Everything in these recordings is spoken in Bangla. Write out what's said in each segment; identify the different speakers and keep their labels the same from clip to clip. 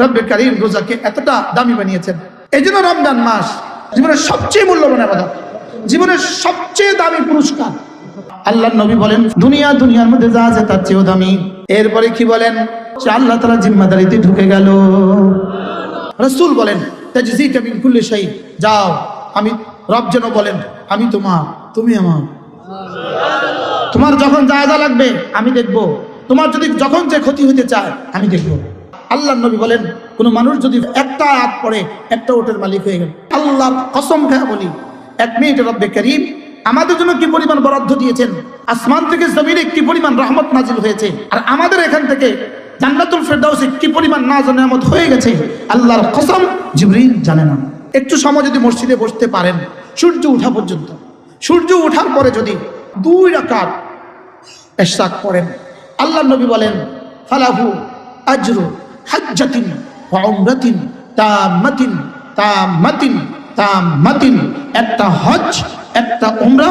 Speaker 1: রব্বে কারীম রোজাকে এতটা দামি বানিয়েছেন। এই জন্য রমজান মাস জীবনের সবচেয়ে মূল্যবান ইবাদত, জীবনের সবচেয়ে দামি পুরস্কার। আল্লাহর নবী বলেন দুনিয়ার মধ্যে যা আছে তার চেয়েও দামি। এরপরে কি বলেন? সে আল্লাহ তাআলার জিম্মাদারিতে ঢুকে গেল। রাসূল বলেন তাজজিকা মিন কুল্লি শাই, যাও আমি রব যেন বলেন আমি তোমার, তুমি আমার। তোমার যখন যা যা লাগবে আমি দেখব, তোমার যদি যখন যে ক্ষতি হতে চায় আমি দেখব। আল্লাহর নবী বলেন কোন মানুষ যদি একটা আয়াত পড়ে একটা ওটের মালিক হয়ে গেল। আল্লাহর কসম খেয়ে বলি, এক মিনিট রব্বে কারীম আমাদের জন্য কি পরিমাণ বরাদ্দ দিয়েছেন, আসমান থেকে জমিনে কি পরিমাণ রহমত নাজিল হয়েছে, আর আমাদের এখান থেকে জান্নাতুল ফেরদাউসে কি পরিমাণ নাজ ও নেয়ামত হয়ে গেছে আল্লাহর কসম জিবরিল জানে না। একটু সময় যদি মসজিদে বসতে পারেন সূর্য ওঠা পর্যন্ত, সূর্য ওঠার পরে যদি 2 রাকাত ইশরাক পড়েন, আল্লাহর নবী বলেন ফালাহু আজরু হাজ্জাতিন ওয়া উমরাতিন তাম্মাতিন তাম্মাতিন তাম্মাতিন, একটা হজ একটা উমরা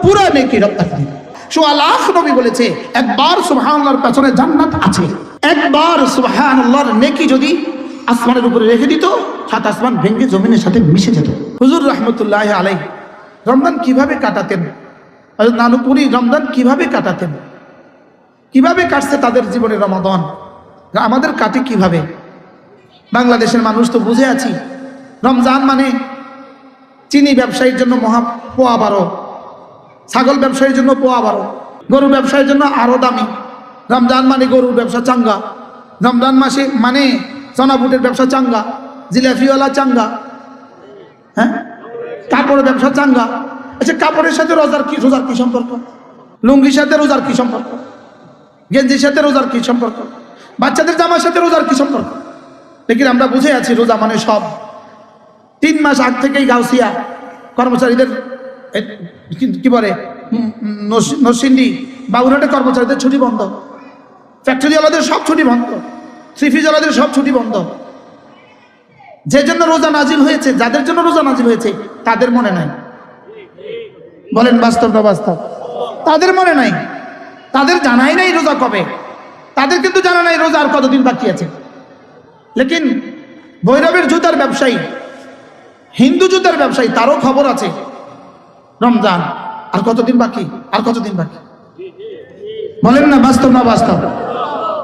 Speaker 1: পুরা নেকি রপ্তানি দিবে। সোয়া লাখ নবী বলেছে একবার সুবহানাল্লাহর পেছনে জান্নাত আছে। একবার সুবহানাল্লাহর নেকি যদি আসমানের উপরে রেখে দিত, 7 আসমান ভেঙে জমিনের সাথে মিশে যেত। হুজুর রাহমাতুল্লাহি আলাইহি রমজান কিভাবে কাটাতেন, নানুপুরি রমজান কিভাবে কাটাতেন, কিভাবে কাটছে তাদের জীবনে রমাদান, আমাদের কাটে কিভাবে? বাংলাদেশের মানুষ তো বুঝে আছি রমজান মানে চিনি ব্যবসায়ীর জন্য মহা পোয়া 12, ছাগল ব্যবসায়ীর জন্য পোয়া 12, গরু ব্যবসায়ীর জন্য আরো দামি। রমজান মানে গরুর ব্যবসা চাঙ্গা, রমজান মাসে মানে চনাবুটের ব্যবসা চাঙ্গা, জিলাপিওয়ালা চাঙ্গা, হ্যাঁ কাপড়ের ব্যবসা চাঙ্গা। আচ্ছা কাপড়ের সাথে রোজার কি সম্পর্ক? লুঙ্গির সাথে রোজার কি সম্পর্ক? গেঞ্জির সাথে রোজার কি সম্পর্ক? বাচ্চাদের জামার সাথে রোজার কি সম্পর্ক? লেকিন আমরা বুঝে আছি রোজা মানে সব। 3 মাস আগ থেকেই গাউসিয়া কর্মচারীদের কি বলে নরসিংদী বাবুরহাটে কর্মচারীদের ছুটি বন্ধ, ফ্যাক্টরিওয়ালাদের সব ছুটি বন্ধ, সিফিজওয়ালাদের সব ছুটি বন্ধ। যে জন্য রোজা নাজিল হয়েছে, যাদের জন্য রোজা নাজিল হয়েছে তাদের মনে নাই। বলেন বাস্তব না বাস্তব? তাদের মনে নাই, তাদের জানাই নাই রোজা কবে, তাদের কিন্তু জানা নাই রোজা আর কতদিন বাকি আছে। লেকিন ভৈরবের জুতার ব্যবসায়ী, হিন্দু জুতার ব্যবসায়ী, তারও খবর আছে রমজান আর কতদিন বাকি, আর কতদিন বাকি। বলেন না বাস্তব না বাস্তব?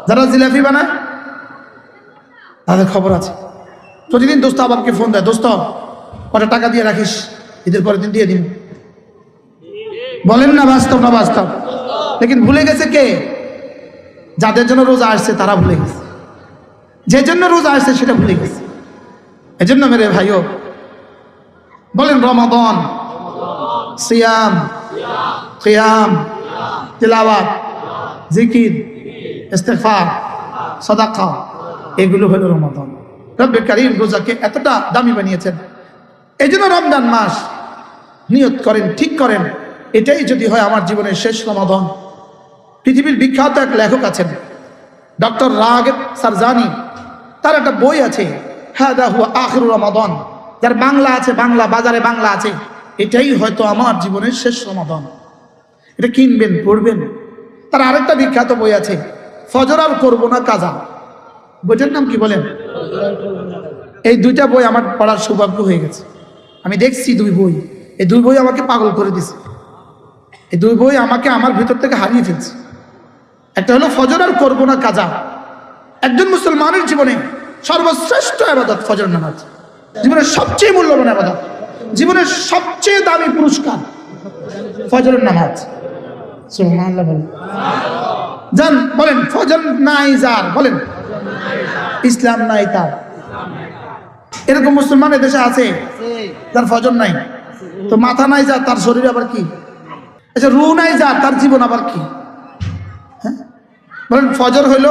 Speaker 1: যারা জিলাপি বানায় তাদের খবর আছে। প্রতিদিন দোস্ত আমাকে ফোন দেয়, দোস্ত কটা টাকা দিয়ে রাখিস, ঈদের পরের দিন দিয়ে দিন। বলেন না বাস্তব না বাস্তব? লেকিন ভুলে গেছে কে? যাদের জন্য রোজা আসছে তারা ভুলে গেছে, যে জন্য রোজা আসছে সেটা ভুলে গেছে। এজন্য মেরে ভাইও বলেন রমাদান সিয়াম কিয়াম তিলাওয়াত জিকির ইস্তিগফার সাদাকা, এগুলো হলো রমাদান। রব্বে কারীম রোজাকে এতটা দামি বানিয়েছেন। এই জন্য রমজান মাস নিয়ত করেন, ঠিক করেন এটাই যদি হয় আমার জীবনের শেষ রমাদান। পৃথিবীর বিখ্যাত এক লেখক আছেন ডক্টর রাগিব সারজানি, তার একটা বই আছে হাদা হুয়া আখিরু রমাদান, যার বাংলা আছে, বাংলা বাজারে বাংলা আছে, এটাই হয়তো আমার জীবনের শেষ রমাদান। এটা কিনবেন, পড়বেন। তার আরেকটা বিখ্যাত বই আছে ফজর আর করবো না কাজা, বইটার নাম কি বলেন? এই 2টা বই আমার পড়ার সৌভাগ্য হয়ে গেছে। আমি দেখছি 2 বই, এই 2 বই আমাকে পাগল করে দিছে। এই 2 বই আমাকে আমার ভিতর থেকে হারিয়ে ফেলছে। একটা হলো ফজর আর করবো না কাজা। একজন মুসলমানের জীবনে সর্বশ্রেষ্ঠ ইবাদত ফজর নামাজ, জীবনের সবচেয়ে মূল্যবান ইবাদত, জীবনের সবচেয়ে দামি পুরস্কার ফজরের নামাজ। সুবহানাল্লাহ বলেন, জান বলেন ফজর নাই যার, বলেন ইসলাম নাই তার। এরকম মুসলমান দেশে আছে যার ফজর নাই, তো মাথা নাই যার, তার শরীর আবার কি? আচ্ছা রু নাই যার, তার জীবন আবার কি? হ্যাঁ বলেন ফজর হইল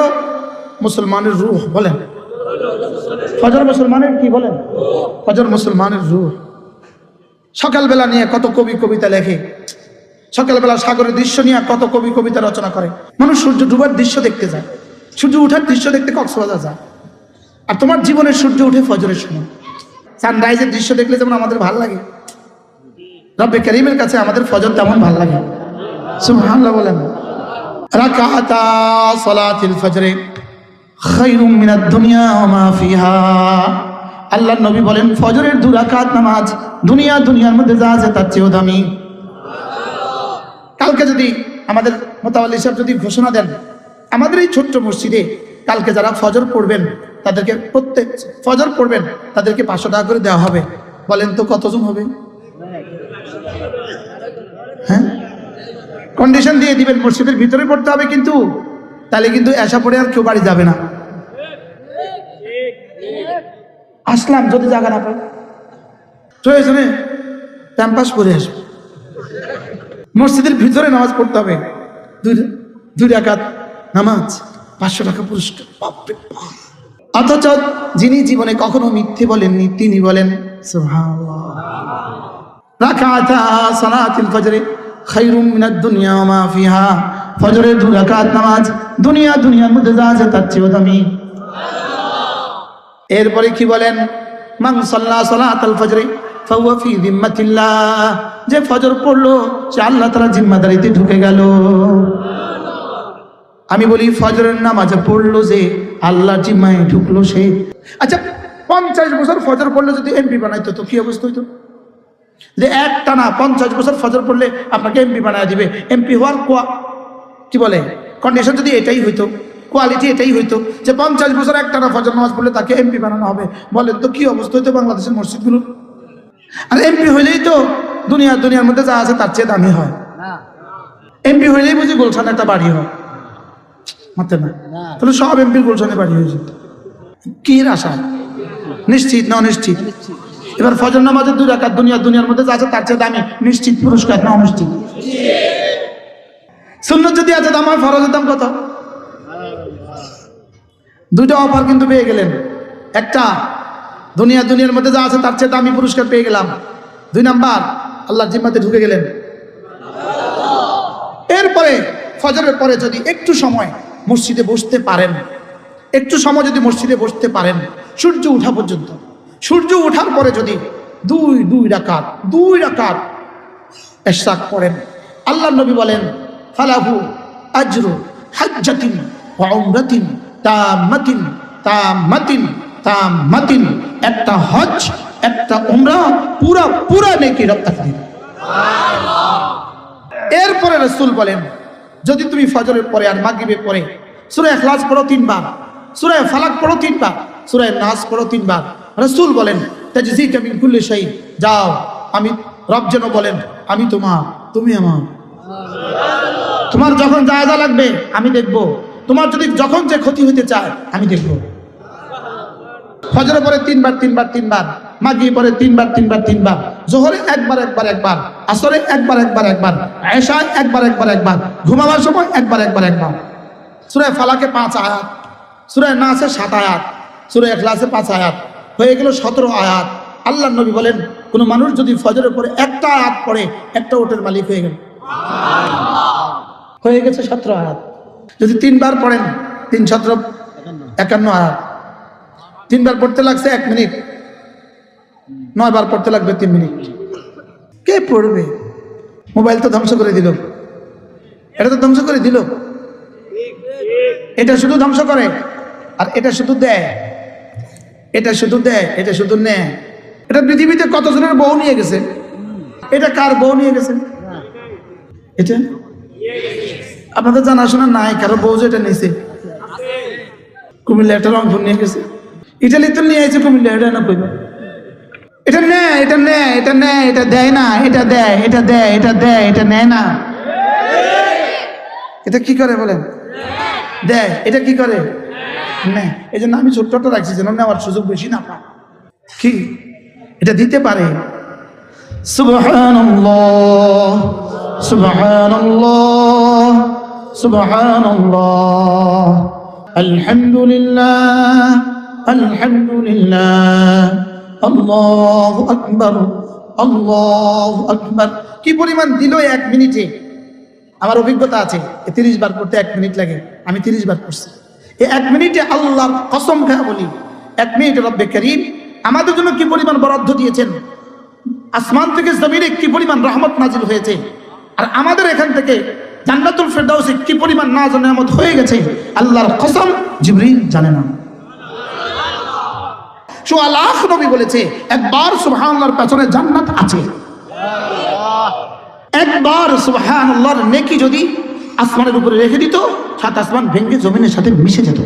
Speaker 1: মুসলমানের রূহ। বলেন ফজর মুসলমানের কি? বলেন ফজর মুসলমানের রূহ। সকালবেলা নিয়ে কত কবি কবিতা লেখে, সকালবেলা সাগরের দৃশ্য নিয়ে কত কবি কবিতা রচনা করে। মানুষ সূর্য ডুবার দৃশ্য দেখতে যায়, সূর্য উঠার দৃশ্য দেখতে কক্সবাজার যায়। আর তোমার জীবনের সূর্য উঠে ফজরের সময়, সানরাইজের দৃশ্য দেখলে যেমন আমাদের ভাল লাগে, রব্বে কারীমের কাছে আমাদের ফজর তেমন ভাল লাগে। সুবহানাল্লাহ বলেন। রাকাতা সালাতিল ফজরে খায়রুম মিনাদ দুনিয়া ওয়া মা ফিহা। আল্লাহর নবী বলেন ফজরের 2 রাকাত নামাজ দুনিয়ার মধ্যে যা আছে তার চেয়েও দামি। কালকে যদি আমাদের মোতাওয়াল্লি সাহেব যদি ঘোষণা দেন আমাদের এই ছোট্ট মসজিদে কালকে যারা ফজর পড়বেন তাদেরকে প্রত্যেক ফজর পড়বেন তাদেরকে 500 টাকা করে দেওয়া হবে, বলেন তো কতজন হবে? হ্যাঁ, কন্ডিশন দিয়ে দিবেন মসজিদের ভিতরে পড়তে হবে, কিন্তু তাহলে কিন্তু এসা পড়ে আর কেউ বাড়ি যাবে না। আসলাম যদি জায়গা না পাই প্রয়োজনে ক্যাম্পাস করে আসবে, মসজিদের ভিতরে নামাজ পড়তে হবে। 2 রাকাত নামাজ 500 টাকা পুরস্কার। অথচ যিনি জীবনে কখনো মিথ্যে বলেননি তিনি বলেন সুবহানাল্লাহ, রাকাতা সালাতুল ফজর খায়রুম মিনাদ দুনিয়া ওয়া মা ফিহা। ফজরের 2 রাকাত নামাজ দুনিয়ার মধ্যে যা আছে তার চেয়েও দামি। এরপরে কি বলেন? মান সাল্লা সালাতাল ফজর ফাহুয়া ফি যিম্মাতিল্লাহ, যে ফজর পড়লো সে আল্লাহ তাআলার জিম্মাদারিতে ঢুকে গেল। আমি বলি ফজরের নামাজ পড়লো যে আল্লাহর জিম্মায় ঢুকলো সে। আচ্ছা 50 বছর ফজর পড়লে যদি এমপি বানাইতো তো কি অবস্থা হইতো? যে একটানা 50 বছর ফজর পড়লে আপনাকে এমপি বানায় দিবে, এমপি হওয়ার কি বলে কন্ডিশন যদি এটাই হইতো, কোয়ালিটি এটাই হইতো যে 50 বছর একটানা ফজর নামাজ পড়লে তাকে এমপি বানানো হবে, বলেন তো কি অবস্থা হইতো বাংলাদেশের মসজিদগুলো? আর এমপি হইলেই তো দুনিয়ার মধ্যে যা আছে তার চেয়ে দামি হয়। এমপি হইলেই বুঝি গুলশানে একটা বাড়ি হয়, মাত্র না তাহলে সব এমপির গুলশানে বাড়ি হয়ে যেত। কি আশা? নিশ্চিত না অনিশ্চিত? এবার ফজর নামাজের 2 রাকাত দুনিয়ার মধ্যে যা আছে তার চেয়ে দামি, নিশ্চিত পুরস্কার না অনিশ্চিত? সুন্নত যদি আছে দাম হয়, ফরজের দাম কত? 2টা অফার কিন্তু পেয়ে গেলেন। একটা দুনিয়ার মধ্যে যা আছে তার চেয়ে দামি পুরস্কার পেয়ে গেলাম। 2 নাম্বার আল্লাহর জিম্মাতে ঢুকে গেলেন। এরপরে ফজরের পরে যদি একটু সময় মসজিদে বসতে পারেন, একটু সময় যদি মসজিদে বসতে পারেন সূর্য ওঠা পর্যন্ত, সূর্য ওঠার পরে যদি 2 রাকাত ইশরাক পড়েন, আল্লাহর নবী বলেন ফালাহু আজরু হাজ্জাতিন ওয়া উমরাতিন তাম্মাতিন, একটা হজ একটা উমরা পুরা নেকি রপ্তানি দিবে। এরপরে রাসূল বলেন যদি তুমি ফজরের পরে আর মাগরিবের পরে সূরা ইখলাস পড়ো 3 বার, সূরা ফালাক পড়ো 3 বার, সূরা নাস পড়ো 3 বার, রাসূল বলেন তাজজিকা মিন কুল্লি শাই, যাও আমি রব যেন বলেন আমি তোমার তুমি আমার। তোমার যখন যা লাগবে আমি দেখব, তোমার যদি যখন যে ক্ষতি হইতে চায় আমি দেখব। ফজরের পরে 3 বার, মাগরিবের পরে 3 বার, যোহরে একবার, আসরে একবার, এশায় একবার, ঘুমাবার সময় একবার। সূরা ফালাকে 5 আয়াত, সূরা নাসে 7 আয়াত, সূরা ইখলাসে 5 আয়াত, হয়ে গেল 17 আয়াত। আল্লাহর নবী বলেন কোন মানুষ যদি ফজরের পরে একটা আয়াত পড়ে একটা ওটের মালিক হয়ে গেল, হয়ে গেছে 17 আয়াত। যদি 3 বার পড়েন 3 17 51 আয়াত। 3 বার পড়তে লাগছে 1 মিনিট, 9 বার পড়তে লাগবে 3 মিনিট। কে পড়বে? মোবাইল তো ধ্বংস করে দিল, এটা তো ধ্বংস করে দিল। এটা শুধু ধ্বংস করে আর এটা শুধু দেয়, এটা শুধু নেয়। এটা পৃথিবীতে কতজনের বউ নিয়ে গেছে? এটা কার বউ নিয়ে গেছে? এটা আপনাদের জানাশোনা নাই কারো বউ যে এটা নিয়েছে? কুমিল্লা একটা রংপুর নিয়ে গেছে, ইটালি তো নিয়ে আসছে কুমিল্লা, এটা না কইবা এটা নেয়, এটা দেয় না, এটা দেয়, এটা নেয় না। এটা কি করে বলেন? দেয়। এটা কি করে? নেয়। এই জন্য আমি ছোট্টটা রাখছি যেন নেওয়ার সুযোগ বেশি না পায়। কি এটা দিতে পারে? সুবহানাল্লাহ, সুবহানাল্লাহ, সুবহানাল্লাহ, আলহামদুলিল্লাহ, আলহামদুলিল্লাহ, আল্লাহু আকবার, আল্লাহু আকবার। কি পরিমাণ দিল 1 মিনিটে? আমার অভিজ্ঞতা আছে 30 বার করতে 1 মিনিট লাগে, আমি 30 বার করছি। এই 1 মিনিটে আল্লাহর কসম খেয়ে বলি 1 মিনিটে রব্বে করিম আমাদের জন্য কি পরিমাণ বরাদ্দ দিয়েছেন। আসমান থেকে জমিনে কি পরিমাণ রহমত নাজিল হয়েছে, আর আমাদের এখান থেকে জান্নাতুল ফেরদাউসে কি পরিমাণ নাজ ও নেয়ামত হয়ে গেছে আল্লাহর কসম জিবরিল জানে না। সোয়া লাখ নবী বলেছে একবার সুবহানাল্লাহর পেছনে জান্নাত আছে। একবার সুবহানাল্লাহর নেকি যদি আসমানের উপরে রেখে দিত, সাত আসমান ভেঙে জমিনের সাথে মিশে যেত।